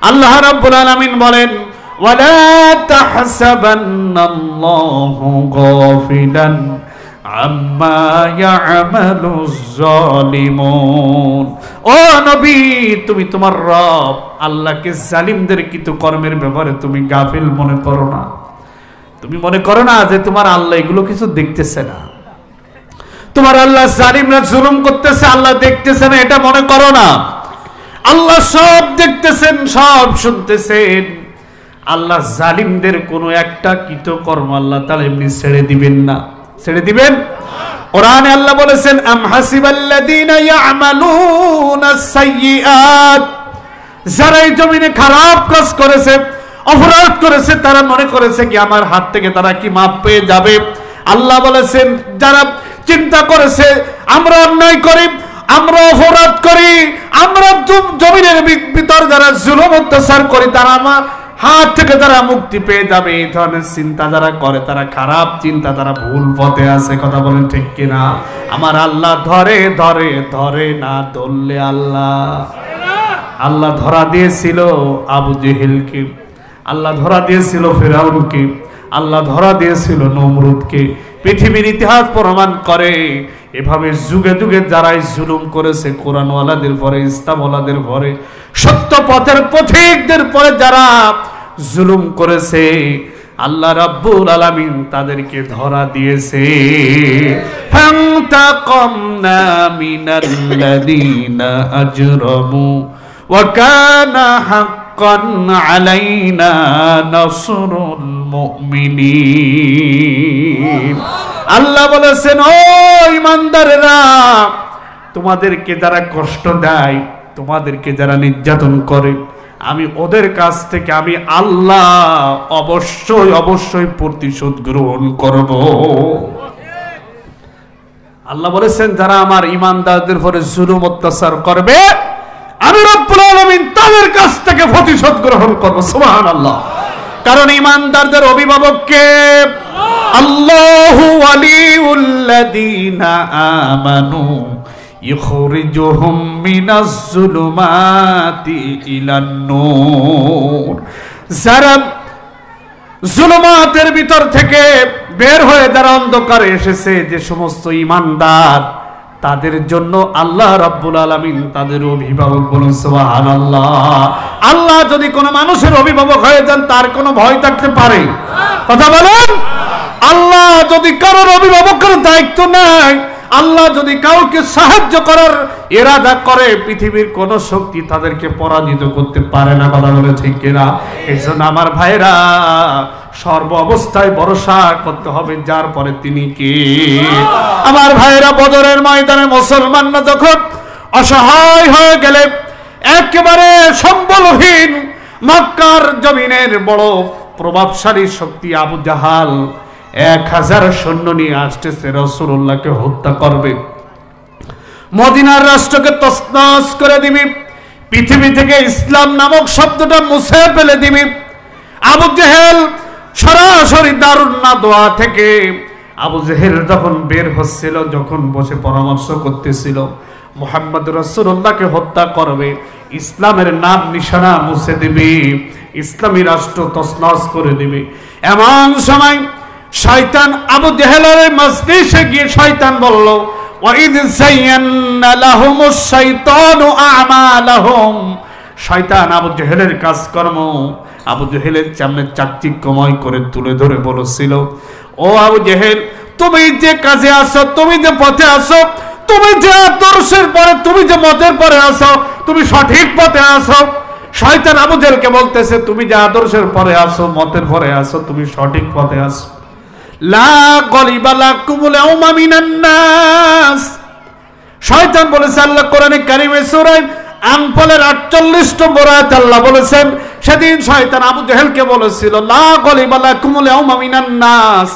আল্লাহ রাব্বুল আলামিন বলেন, ওয়ালা তাহসাবান্নাল্লাহু গাফিলান আম্মা ইয়ামালুজ জালিমুন। ও নবী, তুমি তোমার রব আল্লাহকে জালিমদের কৃত কর্মের ব্যাপারে তুমি গাফিল মনে করো না। তুমি মনে করো না যে তোমার আল্লাহ এগুলো কিছু দেখতেছে না, তোমার আল্লাহ জালিমরা জুলুম করতেছে আল্লাহ দেখতেছে না, এটা মনে করো না। আল্লাহ সব দেখতেছেন, সব শুনতেছেন। আল্লাহ জালিমদের কোনো একটা কৃতকর্ম আল্লাহ তাআলা এমনি ছেড়ে দিবেন না। ছেড়ে দিবেন? কোরআনে আল্লাহ বলেছেন, আম হাসিবাল্লাযীনা ইয়ামালুনাস সাইয়্যাত, যারা এই জমিনে খারাপ কাজ করেছে, অপরাধ করেছে, তারা মনে করেছে কি আমার হাত থেকে তারা কি মাপ পেয়ে যাবে। আল্লাহ বলেছেন, যারা চিন্তা করেছে আমরা অন্যায় করি, আমরা অপরাধ করি, আমরা জমিনের ভিতর যারা জুলুম অত্যাচার করি, তারা আমার হাত থেকে তারা মুক্তি পেয়ে যাবে, এই ধরনের চিন্তা যারা করে তারা খারাপ চিন্তা, তারা ভুল পথে আছে। কথা বলেন ঠিক কিনা? আমার আল্লাহ ধরে ধরে ধরে না ধরলে আল্লাহ ধরা দিয়েছিল আবু জেহেলকে, আল্লাহ ধরা দিয়েছিল ফিরআউনকে, আল্লাহ ধরা দিয়েছিল নমরুদকে। পৃথিবীর ইতিহাস প্রমাণ করে এভাবে যুগে যুগে যারাই জুলুম করেছে, কোরআনওয়ালাদের পরে, ইসলামওয়ালাদের পরে, সত্য পথের পথিকদের পরে যারা জুলুম করেছে, আল্লাহ রাব্বুল আলামিন তাদেরকে ধরা দিয়েছে। ফান্তাকামনা মিনাল্লাযীনা আজরামু ওয়া কানা হাক্কান আলাইনা নাসরুল মুমিনিন। আল্লাহ বলেছেন, ও ঈমানদারেরা, তোমাদেরকে যারা কষ্ট দেয়, তোমাদেরকে যারা নির্যাতন করে, আমি ওদের কাছ থেকে আমি আল্লাহ অবশ্যই অবশ্যই প্রতিশোধ গ্রহণ করব। আল্লাহ বলেছেন, যারা আমার ঈমানদারদের উপরে জুলুম অত্যাচার করবে, আমি রব্বুল আলামিন তাদের কাছ থেকে প্রতিশোধ গ্রহণ করব। সুবহানাল্লাহ। কারণ ঈমানদারদের অভিভাবক কে? আল্লাহু ওয়ালিউল্লাযীনা আমানু ইখরিজুহুম মিনাজ যুলুমাতি ইলান নূর। যারা জুলুমাতের ভিতর থেকে বের হয়ে যারা অন্ধকারে এসেছে, যে সমস্ত ঈমানদার, তাদের জন্য আল্লাহ রাব্বুল আলামিন তাদের অভিভাবক। বলুন সুবহানাল্লাহ। আল্লাহ যদি কোনো মানুষের অভিভাবক হয়ে যান, তার কোনো ভয় থাকতে পারে? কথা বলেন। আল্লাহ যদি কারোর অভিভাবকের দায়িত্ব নেয়, আল্লাহ যদি কাউকে সাহায্য করার ইরাদা করে, পৃথিবীর কোন শক্তি তাদেরকে পরাজিত করতে পারে না। কথা বলে ঠিক কিনা? এই জন্য আমার ভাইরা, সর্ব অবস্থায় ভরসা করতে হবে যার পরে তিনি কে। আমার ভাইরা, বদরের ময়দানে মুসলমানরা যখন অসহায় হয়ে গেলে, একেবারে সম্বলহীন, মক্কার জমিনের বড় প্রভাবশালী শক্তি আবু জাহাল 1000 সৈন্য নিয়ে আসতেছে, রাসূলুল্লাহকে হত্যা করবে, মদিনার রাষ্ট্রকে তছনছ করে দিবে, পৃথিবী থেকে ইসলাম নামক শব্দটা মুছে ফেলে দিবে। আবু জেহেল সরাসরি দারুন নাদওয়া থেকে আবু জেহেল যখন বের হচ্ছিল, যখন বসে পরামর্শ করতেছিল মুহাম্মদ রাসূলুল্লাহকে হত্যা করবে, ইসলামের নাম নিশানা মুছে দিবে, ইসলামী রাষ্ট্র তছনছ করে দিবে, এমন সময় শয়তান আবু জেহেলের মজলিসে গিয়ে শয়তান বলল, ওয়াইদ যায়্যানা লাহুমুশ শাইতানু আমালাহুম। শয়তান আবু জেহেলের কাজকর্ম আবু জেহেলের সামনে চাকচিক্যময় করে তুলে ধরে বলেছিল, ও আবু জেহেল, তুমি যে কাজে আসো, তুমি যে পথে আসো, তুমি যে আদর্শের পরে, তুমি যে মতের পরে আসো, তুমি সঠিক পথে আসো। শয়তান আবু জেহেলকে বলতেছে, তুমি যে আদর্শের পরে আসো, মতের পরে আসো, তুমি সঠিক পথে আসো। লা গলিবা লাকুমুল ইয়াউমা মিনান নাস। শয়তান বলেছে, আল্লাহ কোরআনে কারিমে সূরা আনফালের 48 নম্বর আয়াত আল্লাহ বলেছেন, সেদিন শয়তান আবু জেহেলকে বলেছিল, লা গলিবা লাকুমুল ইয়াউমা মিনান নাস।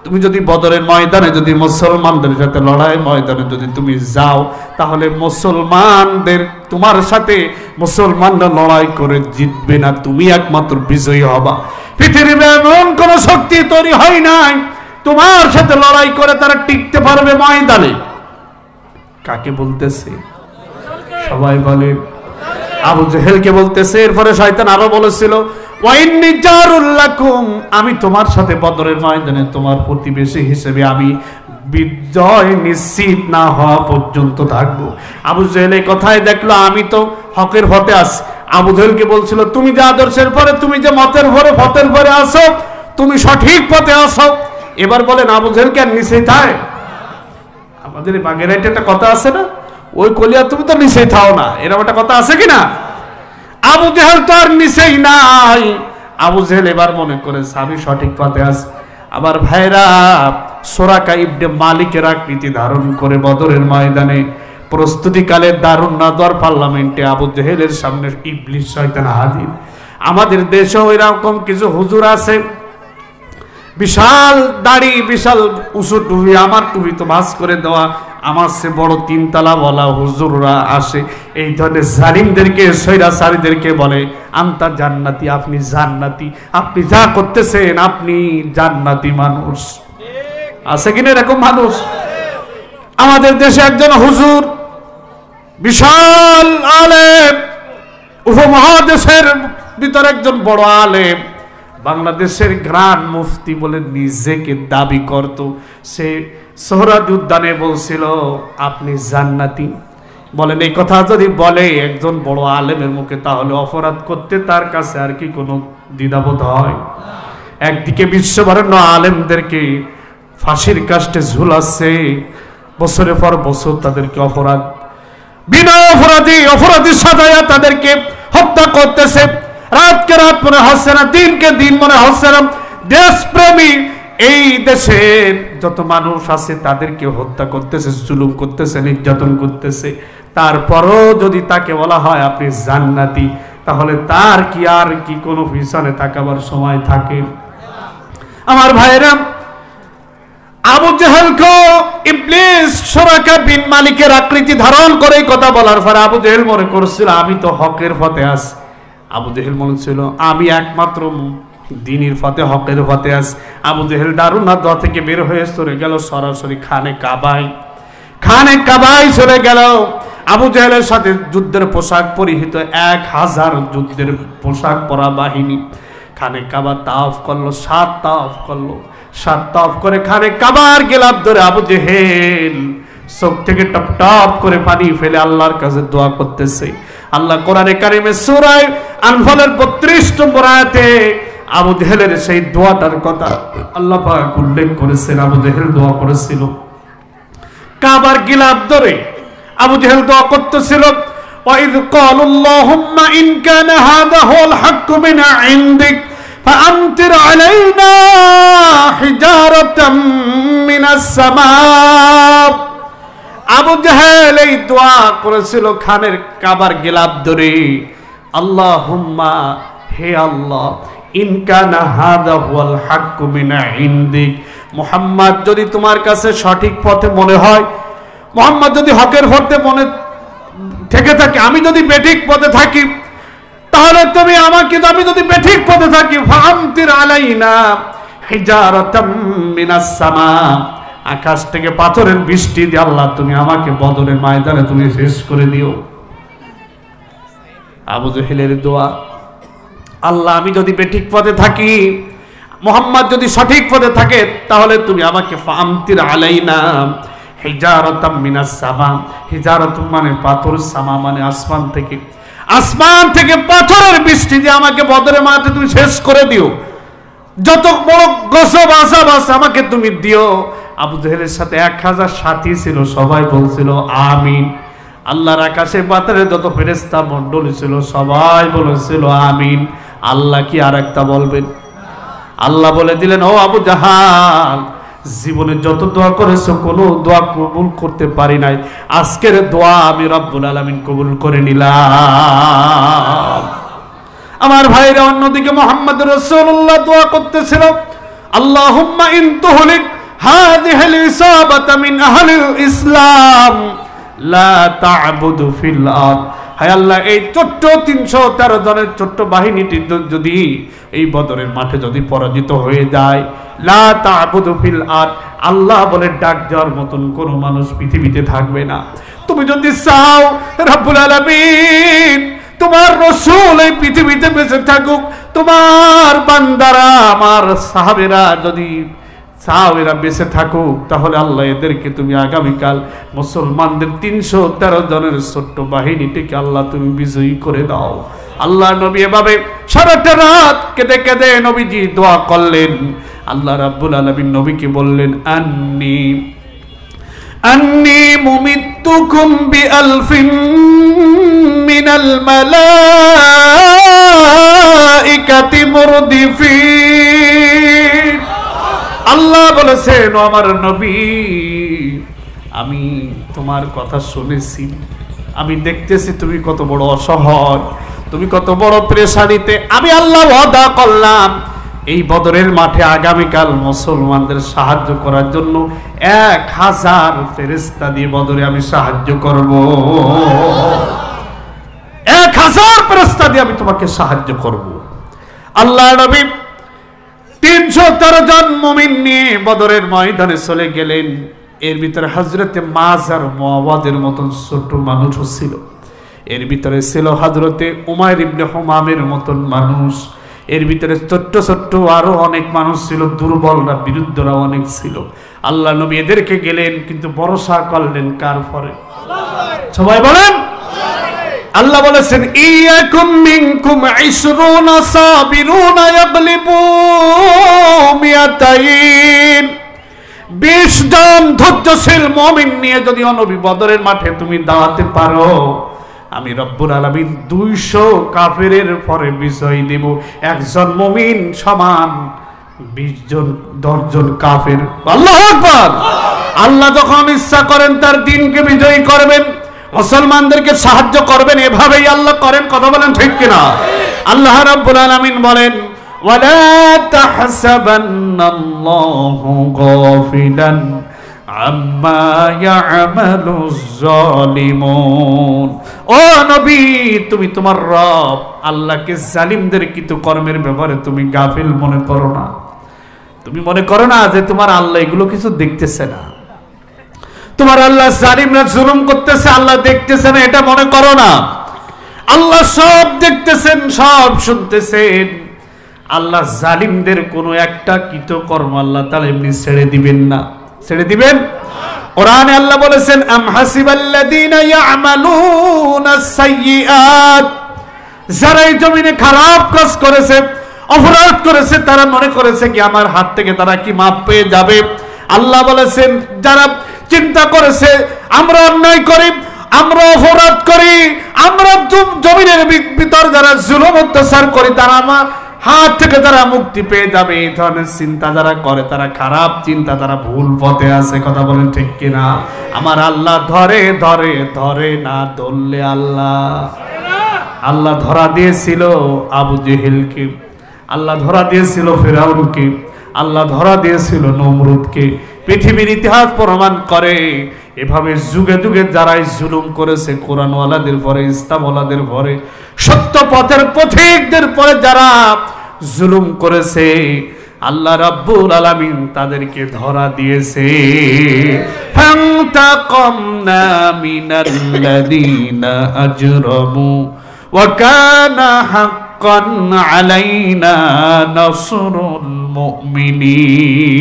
তুমি যদি বদরের ময়দানে যদি মুসলমানদের সাথে লড়াই ময়দানে যদি তুমি যাও, তাহলে মুসলমানদের তোমার সাথে মুসলমানরা লড়াই করে জিতবে না, তুমি একমাত্র বিজয়ী হবা। পৃথিবীতে এমন কোন শক্তি তৈরি হয় নাই তোমার সাথে লড়াই করে তারা টিকতে পারবে ময়দানে। কাকে বলতেছে? সবাই বলে আবু জেহেলকে বলতেছে। এরপরে শয়তান আরো বলেছিল, ওয়াইন্নী জারুল লাকুম, আমি তোমার সাথে বদরের ময়দানে তোমার প্রতিবেশী হিসেবে আমি বিজয় নিশ্চিত না হওয়া পর্যন্ত থাকবো। আবু জেহেল এই কথায় দেখলো আমি তো হকের পথে আছি। আবু জেহেলকে বলছিল, তুমি যে আদর্শের পরে, তুমি যে মতের পরে পথের পরে আসো, তুমি সঠিক পথে আসো। এবার বলেন আবু জেহেল কেন নিচেই থাকে? আমাদের এই বাগেরহাটে একটা কথা আছে না, ওই কলিয়া তুমি তো নিচেই থাও না, এরকম একটা কথা আছে কিনা? আবু জেহেল তো আর নিচেই নাই। আবু জেহেল এবার মনে করেছে আমি সঠিক পথে আছি। আবার ভাইরা, সুরাকা ইবনে মালিকের আকৃতি ধারণ করে বদরের ময়দানে প্রস্তুতিকালে দারুন নাদওয়ার পার্লামেন্টে আবু জেহেলের সামনে ইবলিস শয়তান হাজির। আমাদের দেশেও এরকম কিছু হুজুর আছে, বিশাল দাড়ি, বিশাল উঁচু টুপি, আমার টুপি তো ভাঁজ করে দেওয়া, আমার সে বড় তিনতলা বলা হুজুররা আসে, এই ধরনের জালিমদেরকে, সৈরাচারীদেরকে বলে আনতা জান্নাতি, আপনি জান্নাতি, আপনি যা করতেছেন আপনি জান্নাতি মানুষ। আছে কিনা এরকম মানুষ? আমাদের দেশে একজন হুজুর, বিশাল আলেম, উপমহাদেশের ভিতরে একজন বড় আলেম, বাংলাদেশের গ্রান্ড মুফতি বলে নিজেকে দাবি করত। সে সোহরাওয়ার্দী উদ্যানে বলছিল আপনি জান্নাতি। বলেন এই কথা যদি বলে একজন বড় আলেমের মুখে, তাহলে অপরাধ করতে তার কাছে আর কি কোনো দ্বিধাবোধ হয়? একদিকে বিশ্ববরেণ্য আলেমদেরকে ফাঁসির কাস্টে ঝুলাচ্ছে, বছরের পর বছর তাদেরকে অপরাধ, বিনা অপরাধী সাজায়া তাদেরকে হত্যা করতেছে। রাতকে রাত মনে হচ্ছে না, দিনকে দিন মনে হচ্ছে না। দেশপ্রেমী এই দেশের যত মানুষ আছে তাদেরকে হত্যা করতেছে, জুলুম করতেছে, নির্যাতন করতেছে। তারপরও যদি তাকে বলা হয় আপনি জান্নাতি, তাহলে তার কি আর কি কোনো পিছনে তাকাবার সময় থাকে? আমার ভাইরা, আবু জেহেলকে ইবলিস সুরাকা বিন মালিকের আকৃতি ধারণ করে কথা বলার পরে আবু জেহেল মনে করছিল আমি তো হকের পথে আছি। আবু জেহেল মনে ছিল আমি একমাত্র দ্বীনের পথে, হকের পথে আছি। আবু জেহেল দারুন নাদওয়া থেকে বের হয়ে চলে গেল সরাসরি খানে কাবায় চলে গেল। আবু জেহেলের সাথে যুদ্ধের পোশাক পরিহিত 1000 যুদ্ধের পোশাক পরা বাহিনী খানে কাবা তাওয়াফ করলো, 7 তাওয়াফ করে খানে কাবার গেলাপ ধরে আবু জেহেল চোখ থেকে টপ টপ করে পানি ফেলে আল্লাহর কাছে দোয়া করতেছে। আল্লাহ কোরআনে কারিমে সূরা আনফালের 32 নম্বর আয়াতে আবু জেহেলের সেই দোয়াটার কথা আল্লাহ পাক উল্লেখ করেছেন। আবু জেহেল দোয়া করেছিল কাবার গিলাফ ধরে, আবু জেহেল দোয়া করতেছিল ওয়াইদ ক্বালা আল্লাহুম্মা ইন কানা হাযা হুয়াল হাক্কু মিন ইনদিক ফাআমতির আলাইনা হিজারাতাম মিনাস সামা। আবু জেহেল এই দোয়া করেছিল খানের কাবার গিলাফ ধরে, আল্লাহুম্মা, হে আল্লাহ, ইন কানা হাযা হুয়াল হাক্কু মিন ইনদিক, মুহাম্মদ যদি তোমার কাছে সঠিক পথে মনে হয়, মুহাম্মদ যদি হকের পথে মনে থেকে থাকে, আমি যদি বেঠিক পথে থাকি, তাহলে তুমি আমাকে, আমি যদি বেঠিক পথে থাকি, ফাআমতির আলাইনা হিজারাতাম মিনাস সামা, আকাশ থেকে পাথরের বৃষ্টি দিয়ে আল্লাহ তুমি আমাকে বদরের ময়দানে তুমি শেষ করে দিও। আবু জেহেলের দোয়া, আল্লাহ আমি যদি বেঠিক পথে থাকি, মুহাম্মদ যদি সঠিক পথে থাকে, তাহলে তুমি আমাকে ফাআমতির আলাইনা হিজারাতাম মিনাস সামা, হিজারাতুম মানে পাথর, সামা মানে আসমান থেকে পাথরের বৃষ্টি দিয়ে আমাকে বদরের মাঠে তুমি শেষ করে দিও, যত বড় গজব আযাব আছে আমাকে তুমি দিও। আবু জেহেলের সাথে 1000 সাথী ছিল, সবাই বলছিল আমিন। আল্লাহর আকাশে পাতালে যত ফেরেশতা মণ্ডলী ছিল সবাই বলেছিল আমিন। আল্লাহ কি আর একটা বলবেন? আল্লাহ বলে দিলেন, ও আবু জাহাল, জীবনে যত দোয়া করেছো কোনো দোয়া কবুল করতে পারি নাই, আজকের দোয়া আমি রব্বুল আলামিন কবুল করে নিলাম। আমার ভাইরা, অন্যদিকে মুহাম্মদ রাসূলুল্লাহ দোয়া করতেছিল, আল্লাহুম্মা ইন তুহলিক হাযিহিল ইসাবাতা মিন আহলিল ইসলাম লা তা'বুদু ফিল আরদ, হায় আল্লাহ এই ছোট্ট 313 জনের ছোট্ট বাহিনীটি যদি এই বদরের মাঠে যদি পরাজিত হয়ে যায়, লা তা'বুদু ফিল আরদ, আল্লাহ বলে ডাক দেওয়ার মতন কোনো মানুষ পৃথিবীতে থাকবে না। তুমি যদি চাও রব্বুল আলামিন তোমার রাসূল এই পৃথিবীতে বেঁচে থাকুক, তোমার বান্দারা আমার সাহাবীরা যদি চাও এরা বেঁচে থাকুক, তাহলে আল্লাহ এদেরকে তুমি আগামীকাল মুসলমানদের 313 জনের ছোট্ট বাহিনীটিকে আল্লাহ তুমি বিজয়ী করে দাও। আল্লাহ নবী এভাবে সারাটা রাত কেঁদে কেঁদে নবীজি দোয়া করলেন। আল্লাহ রাব্বুল আলামিন নবীকে বললেন, আন্নি মুমিত্তুকুম বিআলফিন মিনাল মালাইকাতি মুরদিফিন। আল্লাহ বলেছেন, আমার নবী আমি তোমার কথা শুনেছি, আমি দেখতেছি তুমি কত বড় অসহায়, তুমি কত বড় পেরেশানিতে। আমি আল্লাহ ওয়াদা করলাম এই বদরের মাঠে আগামীকাল মুসলমানদের সাহায্য করার জন্য 1000 ফেরেশতা দিয়ে বদরে আমি সাহায্য করব। 1000 ফেরেশতা দিয়ে আমি তোমাকে সাহায্য করব। আল্লাহ নবী 313 জন মুমিন নিয়ে বদরের ময়দানে চলে গেলেন। এর ভিতরে হযরতে মাজার মুআওয়াদের মতন ছোট মানুষও ছিল, এর ভিতরে ছিল হযরতে উমাইর ইবনে হুমামের মতন মানুষ, এর ভিতরে ছোট্ট ছোট্ট আরো অনেক মানুষ ছিল, দুর্বলরা বিরুদ্ধরা অনেক ছিল। আল্লাহ নবী এদেরকে গেলেন, কিন্তু ভরসা করলেন কার পরে? সবাই বলেন আল্লাহ বলেছেন, ইয়াকুম মিনকুম 20 সাবিরুনা ইয়াগলিবু মিয়াতাইন। 20 জন ধৈর্যশীল মুমিন নিয়ে যদি নবী বদরের মাঠে তুমি দাঁড়াতে পারো, আমি রব্বুল আলামিন 200 কাফেরের পরে বিজয় দেব। একজন মুমিন সমান 20 জন 10 জন কাফের। আল্লাহু আকবার। আল্লাহ যখন ইচ্ছা করেন তার দ্বীনকে বিজয়ী করবেন, মুসলমানদেরকে সাহায্য করবেন, এভাবেই আল্লাহ করেন। কথা বলেন ঠিক কিনা? আল্লাহ রাব্বুল আলামিন বলেন, ওয়ালা তাহসাবান্নাল্লাহু গাফিলান আম্মা ইয়ামালুজ জালিমুন। ও নবী, তুমি তোমার রব আল্লাহকে জালিমদের কৃতকর্মের ব্যাপারে তুমি গাফিল মনে করো না। তুমি মনে করো না যে তোমার আল্লাহ এগুলো কিছু দেখতেছে না, তোমার আল্লাহ জালিমরা জুলুম করতেছে আল্লাহ দেখতেছে না, এটা মনে করো না। আল্লাহ সব দেখতেছেন, সব শুনতেছেন। আল্লাহ জালিমদের কোনো একটা কৃতকর্ম আল্লাহ তাআলা এমনি ছেড়ে দিবেন না। ছেড়ে দিবেন? কোরআনে আল্লাহ বলেছেন, আম হাসিবাল্লাযীনা ইয়ামালুনাস সাইয়্যাত। যারা এই জমিনে খারাপ কাজ করেছে, অপরাধ করেছে, তারা মনে করেছে কি আমার হাত থেকে তারা কি মাপ পেয়ে যাবে। আল্লাহ বলেছেন, যারা চিন্তা করেছে আমরা অন্যায় করি, আমরা অপরাধ করি, আমরা জমিনের ভিতর যারা জুলুম অত্যাচার করি, তারা আমার হাত থেকে তারা মুক্তি পেয়ে যাবে, এই ধরনের চিন্তা যারা করে তারা খারাপ চিন্তা, তারা ভুল পথে আছে। কথা বলেন ঠিক কিনা? আমার আল্লাহ ধরে ধরে ধরে না ধরলে আল্লাহ ধরা দিয়েছিল আবু জেহেলকে, আল্লাহ ধরা দিয়েছিল ফিরআউনকে, আল্লাহ ধরা দিয়েছিল নমরুদকে। পৃথিবীর ইতিহাস প্রমাণ করে এভাবে যুগে যুগে যারাই জুলুম করেছে, কোরআনওয়ালাদের পরে, ইসলামওয়ালাদের পরে, সত্য পথের পথিকদের পরে যারা জুলুম করেছে, আল্লাহ রাব্বুল আলামিন তাদেরকে ধরা দিয়েছে। ফান্তাকামনা মিনাল্লাযীনা আজরামু ওয়া কানা হাক্কান আলাইনা নাসরুল মুমিনিন।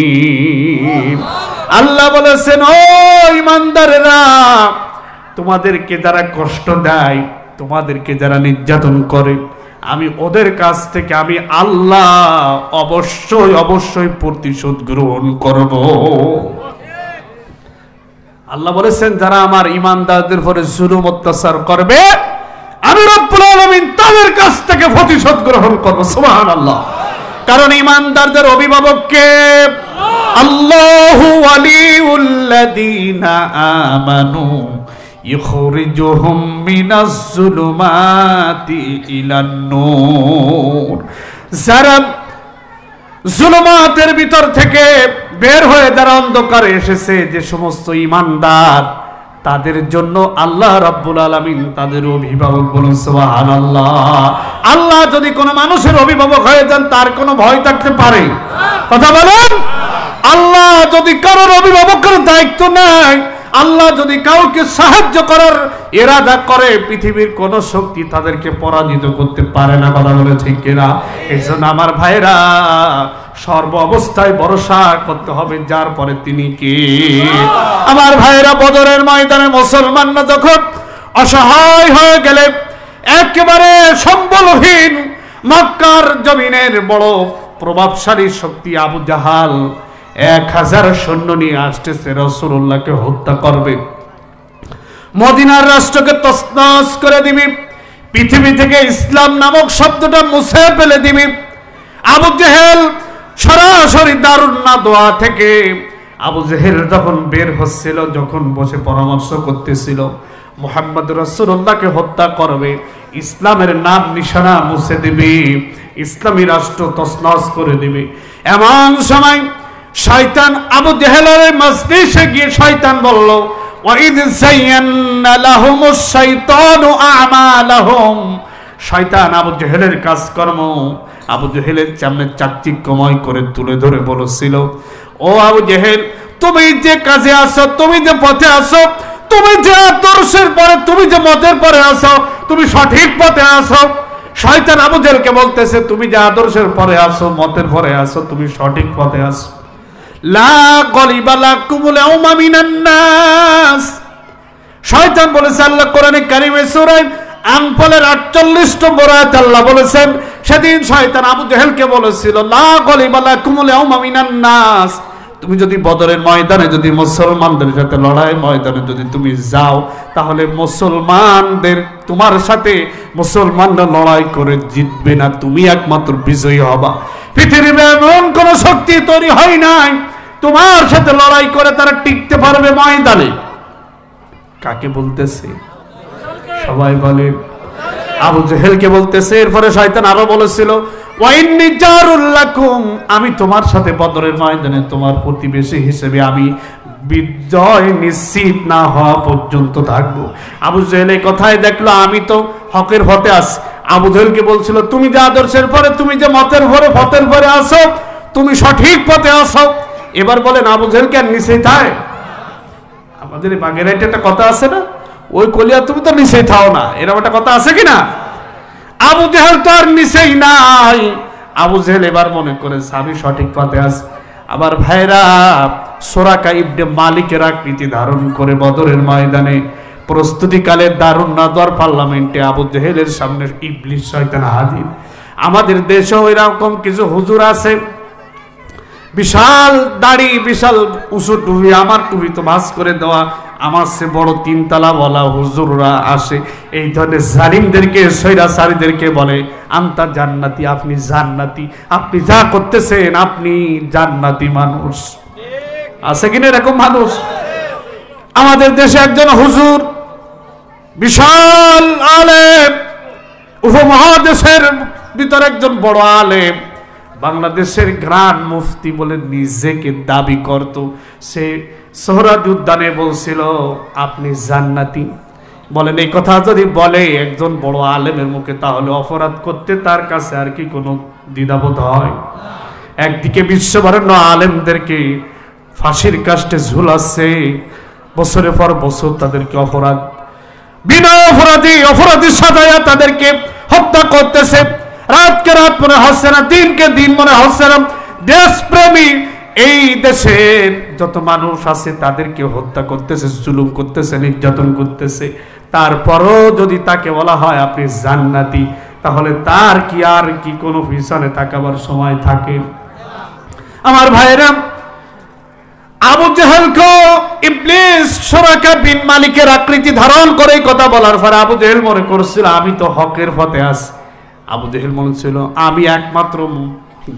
আল্লাহ বলেছেন, ও ঈমানদাররা, তোমাদেরকে যারা কষ্ট দেয়, তোমাদেরকে যারা নির্যাতন করে, আমি ওদের কাছ থেকে আমি আল্লাহ অবশ্যই অবশ্যই প্রতিশোধ গ্রহণ করব। আল্লাহ বলেছেন, যারা আমার ঈমানদারদের উপরে জুলুম অত্যাচার করবে, আমি রব্বুল আলামিন তাদের কাছ থেকে প্রতিশোধ গ্রহণ করব। সুবহানাল্লাহ। কারণ ঈমানদারদের অভিভাবক কে? আল্লাহু ওয়ালিউল্লাযীনা আমানু ইখরিজুহুম মিনাজ যুলুমাতি ইলান নূর। যারা জুলুমাতের ভিতর থেকে বের হয়ে যারা অন্ধকারে এসেছে, যে সমস্ত ঈমানদার, তাদের জন্য আল্লাহ রাব্বুল আলামিন তাদের অভিভাবক। বলুন সুবহানাল্লাহ। আল্লাহ যদি কোনো মানুষের অভিভাবক হয়ে যান, তার কোনো ভয় থাকতে পারে? কথা বলেন। আল্লাহ যদি কারোর অভিভাবকের দায়িত্ব নেয়, আল্লাহ যদি কাউকে সাহায্য করার ইরাদা করে পৃথিবীর কোন শক্তি তাদেরকে পরাজিত করতে পারে না। কথা বলে ঠিক কিনা? এই জন্য আমার ভাইরা সর্ব অবস্থায় ভরসা করতে হবে যার পরে তিনি কে। আমার ভাইরা বদরের ময়দানে মুসলমানরা যখন অসহায় হয়ে গেলে, একেবারে সম্বলহীন, মক্কার জমিনের বড় প্রভাবশালী শক্তি আবু জাহাল 1000 সৈন্য নিয়ে আসতেছে, রাসূলুল্লাহকে হত্যা করবে, মদিনার রাষ্ট্রকে তছনছ করে দিবে, পৃথিবী থেকে ইসলাম নামক শব্দটা মুছে ফেলে দিবে। আবু জেহেল সরাসরি দারুন নাদওয়া থেকে আবু জেহেল যখন বের হচ্ছিল, যখন বসে পরামর্শ করতেছিল মুহাম্মদ রাসূলুল্লাহকে হত্যা করবে, ইসলামের নাম নিশানা মুছে দিবে, ইসলামী রাষ্ট্র তছনছ করে দিবে, এমন সময় শয়তান আবু জেহেলের মজলিসে গিয়ে শয়তান বলল, ওয়াইদ যায়্যানা লাহুমুশ শাইতানু আমালাহুম। শয়তান আবু জেহেলের কাজকর্ম আবু জেহেলের সামনে চাকচিক্যময় করে তুলে ধরে বলেছিল, ও আবু জেহেল, তুমি যে কাজে আসো, তুমি যে পথে আসো, তুমি যে আদর্শের পরে, তুমি যে মতের পরে আসো, তুমি সঠিক পথে আসো। শয়তান আবু জেহেলকে বলতেছে, তুমি যে আদর্শের পরে আসো, মতের পরে আসো, তুমি সঠিক পথে আসো। লা গলিবা লাকুমুল ইয়াউমা মিনান নাস। শয়তান বলেছে, আল্লাহ কোরআনে কারিমে সূরা আনফালের 48 নম্বর আয়াতে আল্লাহ বলেছেন, সেদিন শয়তান আবু জেহেলকে বলেছিল, লা গলিবা লাকুমুল ইয়াউমা মিনান নাস। তুমি যদি বদরের ময়দানে যদি মুসলমানদের সাথে লড়াই ময়দানে যদি তুমি যাও, তাহলে মুসলমানদের তোমার সাথে মুসলমানরা লড়াই করে জিতবে না, তুমি একমাত্র বিজয়ী হবা। পৃথিবীতে এমন কোন শক্তি তৈরি হয় নাই তোমার সাথে লড়াই করে তারা টিকতে পারবে ময়দানে। কাকে বলতেছে? সবাই বলে আবু জেহেলকে বলতেছে। এরপরে শয়তান আরো বলেছিল, ওয়াইন্নী জারুল লাকুম, আমি তোমার সাথে বদরের ময়দানে তোমার প্রতিবেশী হিসেবে আমি বিজয় নিশ্চিত না হওয়া পর্যন্ত থাকবো। আবু জেহেল এই কথাই দেখলো আমি তো হকের পথে আছি। আবু জেহেলকে বলছিল, তুমি যে আদর্শের পরে, তুমি যে মতের পরে, পথের পরে আসো, তুমি সঠিক পথে আসো। এবার বলেন আবু জেহেলকে আর নিচেই থাকে? আমাদের এই বাগেরহাটে একটা কথা আছে না, ওই কলিয়া তুমি তো নিচেই থাও না, এরকম একটা কথা আছে কিনা? আবু জেহেল তো আর নিচেই নাই। আবু জেহেল এবার মনে করেছে আমি সঠিক পথে আছি। আবার ভাইরা, সুরাকা ইবনে মালিকের আকৃতি ধারণ করে বদরের ময়দানে প্রস্তুতিকালে দারুন নাদওয়ার পার্লামেন্টে আবু জেহেলের সামনে ইবলিস শয়তান হাজির। আমাদের দেশেও এরকম কিছু হুজুর আছে, বিশাল দাড়ি, বিশাল উঁচু টুপি, আমার টুপি তো ভাঁজ করে দেওয়া, আমার সে বড় 3 তলা বলা হুজুররা আসে, এই ধরনের জালিমদেরকে, সৈরাচারীদেরকে বলে আনতা জান্নাতি, আপনি জান্নাতি, আপনি যা করতেছেন আপনি জান্নাতি মানুষ। আছে কিনা এরকম মানুষ? আমাদের দেশে একজন হুজুর, বিশাল আলেম, উপমহাদেশের ভিতরে একজন বড় আলেম, বাংলাদেশের গ্রান্ড মুফতি বলে নিজেকে দাবি করত। সে সোহরাওয়ার্দী উদ্যানে বলছিল আপনি জান্নাতি। বলেন এই কথা যদি বলে একজন বড় আলেমের মুখে, তাহলে অপরাধ করতে তার কাছে আর কি কোনো দ্বিধাবোধ হয়? একদিকে বিশ্ববরেণ্য আলেমদেরকে ফাঁসির কাস্টে ঝুলাচ্ছে, বছরের পর বছর তাদেরকে অপরাধ, বিনা অপরাধী সাজায়া তাদেরকে হত্যা করতেছে। রাতকে রাত মনে হচ্ছে না, দিনকে দিন মনে হচ্ছে না। দেশপ্রেমী এই দেশের যত মানুষ আছে তাদেরকে হত্যা করতেছে, জুলুম করতেছে, নির্যাতন করতেছে। তারপরও যদি তাকে বলা হয় আপনি জান্নাতি, তাহলে তার কি আর কি কোনো পিছনে তাকাবার সময় থাকে? আমার ভাইরা, আবু জেহেলকে ইবলিস সুরাকা বিন মালিকের আকৃতি ধারণ করে কথা বলার পরে আবু জেহেল মনে করছিল আমি তো হকের পথে আছি। আবু জেহেল মনে ছিল আমি একমাত্র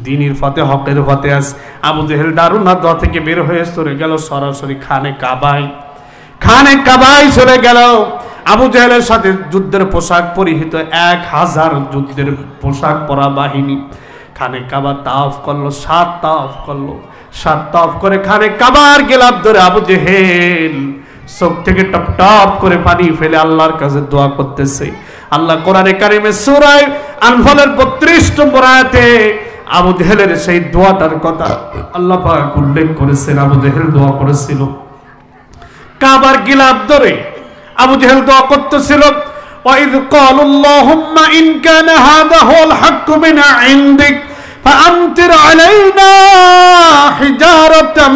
দ্বীনের পথে, হকের পথে আছি। আবু জেহেল দারুন নাদওয়া থেকে বের হয়ে চলে গেল সরাসরি খানে কাবায় চলে গেল। আবু জেহেলের সাথে যুদ্ধের পোশাক পরিহিত 1000 যুদ্ধের পোশাক পরা বাহিনী খানে কাবা তাওয়াফ করলো, 7 তাওয়াফ করে খানে কাবার গেলাপ ধরে আবু জেহেল চোখ থেকে টপ টপ করে পানি ফেলে আল্লাহর কাছে দোয়া করতেছে। আল্লাহ কোরআনে কারিমে সূরা আনফালের 32 নম্বর আয়াতে আবু জেহেলের সেই দোয়াটার কথা আল্লাহ পাক উল্লেখ করেছেন। আবু জেহেল দোয়া করেছিল, কাবার গিলাফ ধরে আবু জেহেল দোয়া করতেছিল, ওয়াইদ ক্বালু আল্লাহুম্মা ইন কানা হাযা হুয়াল হাক্কু মিন ইনদিক ফাআমতির আলাইনা হিজারাতাম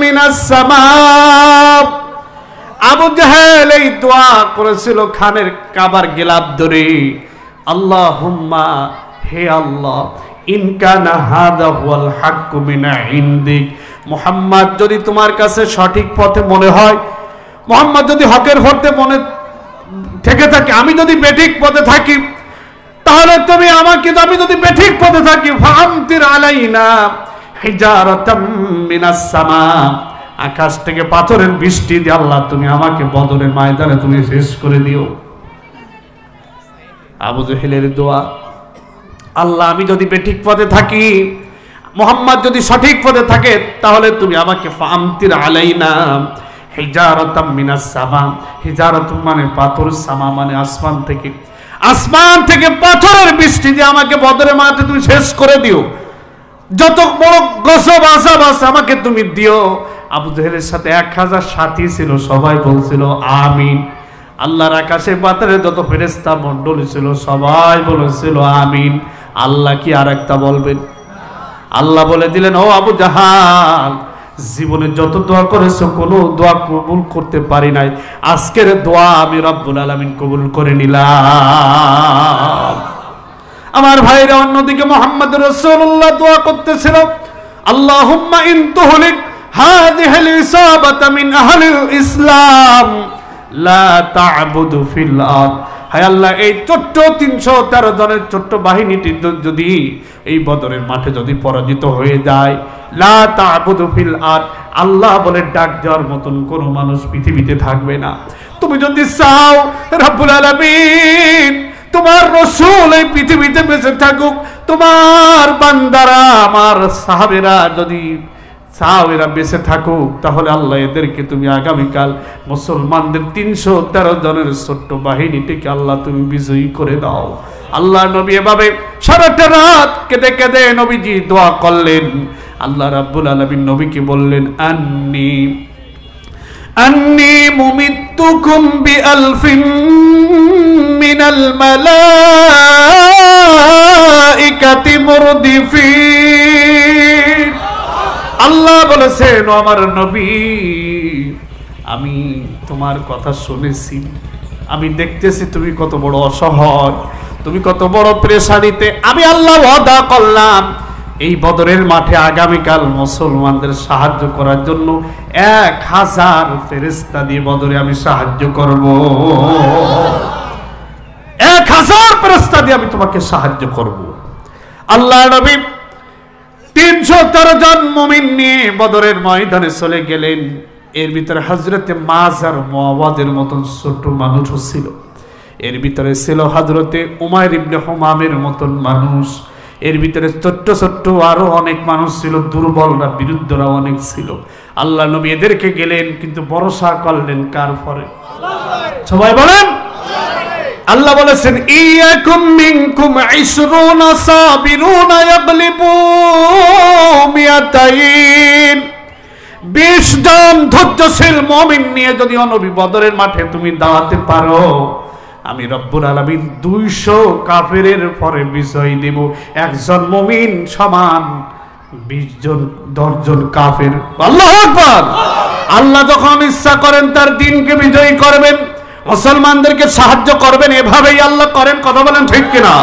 মিনাস সামা। আবু জেহেল এই দোয়া করেছিল খানের কাবার গিলাফ ধরে, আল্লাহুম্মা, হে আল্লাহ, ইন কানা হাযা হুয়াল হাক্কু মিন ইনদিক, মুহাম্মদ যদি তোমার কাছে সঠিক পথে মনে হয়, মুহাম্মদ যদি হকের পথে মনে থেকে থাকে, আমি যদি বেঠিক পথে থাকি, তাহলে তুমি আমাকে, আমি যদি বেঠিক পথে থাকি, ফাআমতির আলাইনা হিজারাতাম মিনাস সামা, আকাশ থেকে পাথরের বৃষ্টি দিয়ে আল্লাহ তুমি আমাকে বদরের ময়দানে তুমি শেষ করে দিও। আবু জেহেলের দোয়া, আল্লাহ আমি যদি বেঠিক পথে থাকি, মুহাম্মদ যদি সঠিক পথে থাকে, তাহলে তুমি আমাকে ফাআমতির আলাইনা হিজারাতাম মিনাস সামা, হিজারাতুম মানে পাথর, সামা মানে আসমান থেকে, আসমান থেকে পাথরের বৃষ্টি দিয়ে আমাকে বদরের মাঠে তুমি শেষ করে দিও, যত বড় গজব আযাব আছে আমাকে তুমি দিও। আবু জেহেলের সাথে 1000 সাথী ছিল, সবাই বলছিল আমিন। আল্লাহর আকাশে পাতালে যত ফেরেশতা মণ্ডলী ছিল সবাই বলেছিল আমিন। আল্লাহ কি আরেকটা বলবেন? আল্লাহ বলে দিলেন, ও আবু জাহাল, জীবনে যত দোয়া করেছো কোনো দোয়া কবুল করতে পারি নাই, আজকের দোয়া আমি রব্বুল আলামিন কবুল করে নিলাম। আমার ভাইরা, অন্যদিকে মুহাম্মদ রাসূলুল্লাহ দোয়া করতেছিল, আল্লাহুম্মা ইন তুহলিক হাযিহিল ইসাবাতা মিন আহলিল ইসলাম লা তা'বুদু ফিল আরদ, হায় আল্লাহ এই ছোট্ট 313 জনের ছোট্ট বাহিনীটি যদি এই বদরের মাঠে যদি পরাজিত হয়ে যায়, লা তা'বুদু ফিল আরদ, আল্লাহ বলে ডাক দেওয়ার মতন কোন মানুষ পৃথিবীতে থাকবে না। তুমি যদি চাও রব্বুল আলামিন তোমার রাসূল এই পৃথিবীতে বেঁচে থাকুক, তোমার বান্দারা আমার সাহাবীরা যদি চাও এরা বেঁচে থাকুক, তাহলে আল্লাহ এদেরকে তুমি আগামীকাল মুসলমানদের 313 জনের ছোট্ট বাহিনীটিকে আল্লাহ তুমি বিজয়ী করে দাও। আল্লাহ নবী এভাবে সারাটা রাত কেঁদে কেঁদে নবীজি দোয়া করলেন। আল্লাহ রাব্বুল আলামিন নবীকে বললেন, আন্নি মুমিত্তুকুম বিআলফিন মিনাল মালাইকাতি মুরদিফিন। আল্লাহ বলেছেন, আমার নবী, আমি তোমার কথা শুনেছি, আমি দেখতেছি তুমি কত বড় অসহায়, তুমি কত বড় পেরেশানিতে। আমি আল্লাহ ওয়াদা করলাম এই বদরের মাঠে আগামীকাল মুসলমানদের সাহায্য করার জন্য 1000 ফেরেশতা দিয়ে বদরে আমি সাহায্য করব। 1000 ফেরেশতা দিয়ে আমি তোমাকে সাহায্য করব। আল্লাহ নবী 313 জন মুমিন নিয়ে বদরের ময়দানে চলে গেলেন। এর ভিতরে হযরতে মাজার মুআওয়াদের মতন ছোট মানুষও ছিল, এর ভিতরে ছিল হযরতে উমাইর ইবনে হুমামের মতন মানুষ, এর ভিতরে ছোট্ট ছোট্ট আরো অনেক মানুষ ছিল, দুর্বলরা বিরুদ্ধরা অনেক ছিল। আল্লাহ নবী এদেরকে গেলেন, কিন্তু ভরসা করলেন কার পরে? সবাই বলেন, আল্লাহ বলেছেন, ইয়াকুম মিনকুম 20 সাবিরুনা ইয়াগলিবু মিয়াতাইন। 20 জন ধৈর্যশীল মুমিন নিয়ে যদি নবী বদরের মাঠে তুমি দাঁড়াতে পারো, আমি রব্বুল আলামিন 200 কাফেরের পরে বিজয় দেব। একজন মুমিন সমান 20 জন 10 জন কাফের। আল্লাহু আকবার। আল্লাহ যখন ইচ্ছা করেন তার দ্বীনকে বিজয়ী করবেন, মুসলমানদেরকে সাহায্য করবেন, এভাবেই আল্লাহ করেন। কথা বলেন ঠিক কিনা?